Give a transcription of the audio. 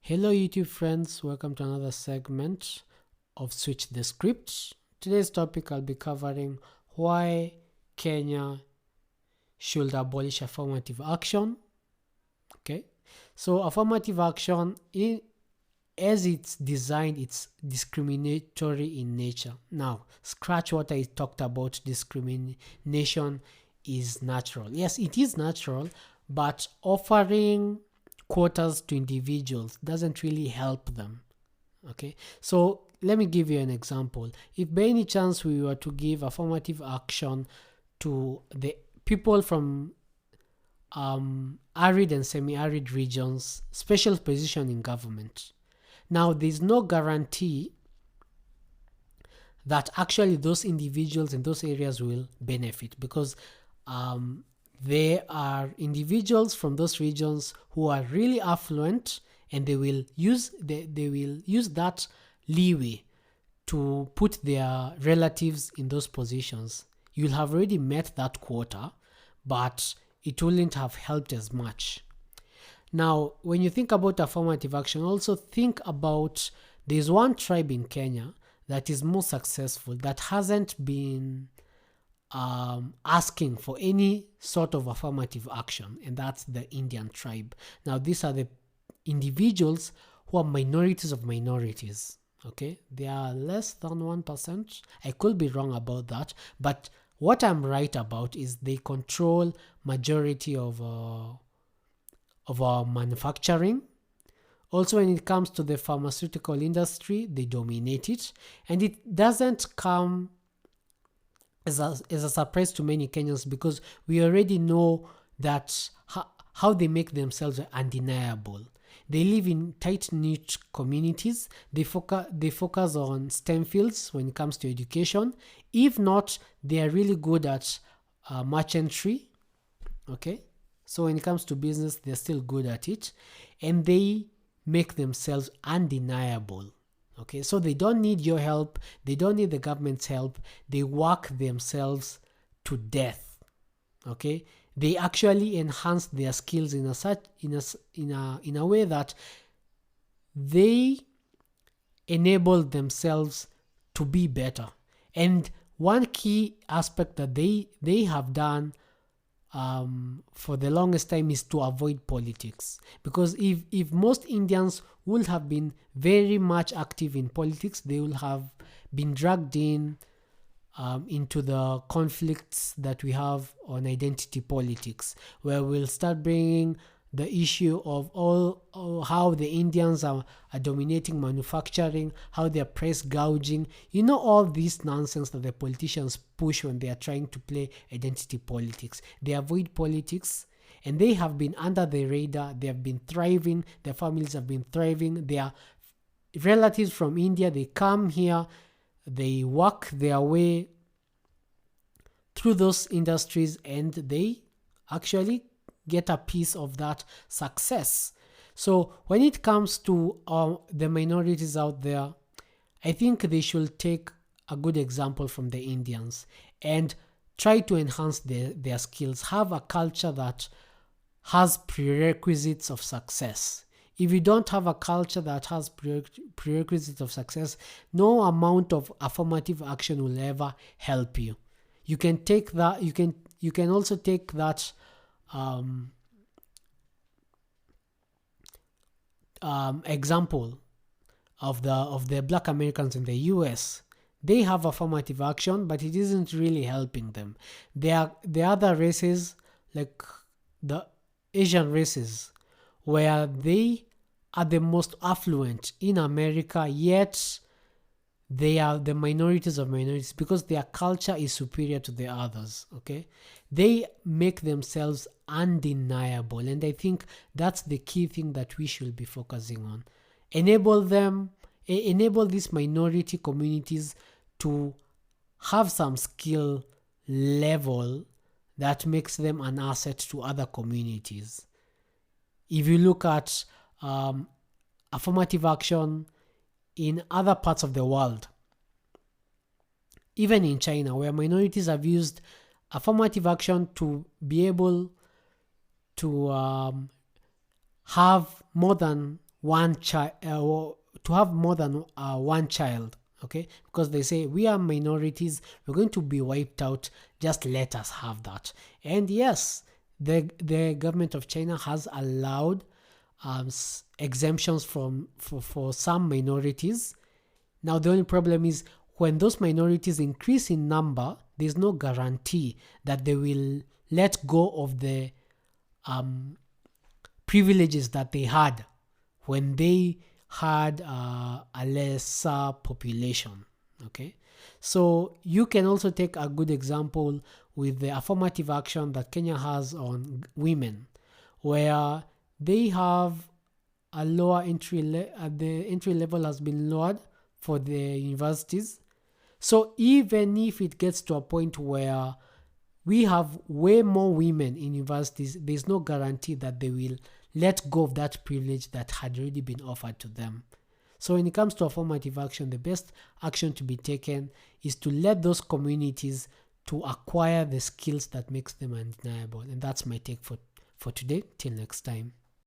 Hello YouTube friends, welcome to another segment of Switch the Script. Today's topic I'll be covering why Kenya should abolish affirmative action. Okay, so affirmative action, as it's designed, it's discriminatory in nature. Now, scratch what I talked about. Discrimination is natural. Yes, it is natural, but offering quotas to individuals doesn't really help them. Okay, so let me give you an example. If by any chance we were to give affirmative action to the people from arid and semi-arid regions, special position in government, now there's no guarantee that actually those individuals in those areas will benefit, because there are individuals from those regions who are really affluent, and they will use that leeway to put their relatives in those positions. You'll have already met that quota, but it wouldn't have helped as much. Now, when you think about affirmative action, also think about, there's one tribe in Kenya that is more successful, that hasn't been asking for any sort of affirmative action, and that's the Indian tribe. Now, these are the individuals who are minorities of minorities. Okay, they are less than 1%. I could be wrong about that, but what I'm right about is they control majority of our manufacturing. Also, when it comes to the pharmaceutical industry, they dominate it, and it doesn't come as a surprise to many Kenyans, because we already know that how they make themselves undeniable. They live in tight-knit communities. They focus on STEM fields when it comes to education. If not, they are really good at merchantry. Okay, so when it comes to business, they're still good at it, and they make themselves undeniable. Okay, so they don't need your help, they don't need the government's help, they work themselves to death. Okay, they actually enhance their skills in a way that they enable themselves to be better. And one key aspect that they have done for the longest time is to avoid politics, because if most Indians would have been very much active in politics, they will have been dragged into the conflicts that we have on identity politics, where we'll start bringing the issue of how the Indians are dominating manufacturing, how they're price gouging, all this nonsense that the politicians push when they are trying to play identity politics. They avoid politics, and they have been under the radar. They have been thriving, their families have been thriving. Their relatives from India, they come here, they work their way through those industries, and they actually get a piece of that success. So when it comes to the minorities out there, I think they should take a good example from the Indians and try to enhance their skills, have a culture that has prerequisites of success. If you don't have a culture that has prerequisites of success, no amount of affirmative action will ever help you. You can take that, you can also take that example of the Black Americans in the US. They have affirmative action, but it isn't really helping them. The other races, like the Asian races, where they are the most affluent in America, yet they are the minorities of minorities, because their culture is superior to the others. Okay, they make themselves undeniable, and I think that's the key thing that we should be focusing on. Enable these minority communities to have some skill level that makes them an asset to other communities. If you look at affirmative action in other parts of the world, even in China, where minorities have used affirmative action to be able to have more than one child, to have more than one child. Okay, because they say we are minorities, we're going to be wiped out, just let us have that. And yes, the government of China has allowed exemptions for some minorities. Now the only problem is when those minorities increase in number, there's no guarantee that they will let go of the privileges that they had when they had a lesser population. Okay, so you can also take a good example with the affirmative action that Kenya has on women, where they have a lower the entry level has been lowered for the universities. So even if it gets to a point where we have way more women in universities, there's no guarantee that they will let go of that privilege that had already been offered to them. So when it comes to affirmative action, the best action to be taken is to let those communities to acquire the skills that makes them undeniable. And that's my take for today. Till next time.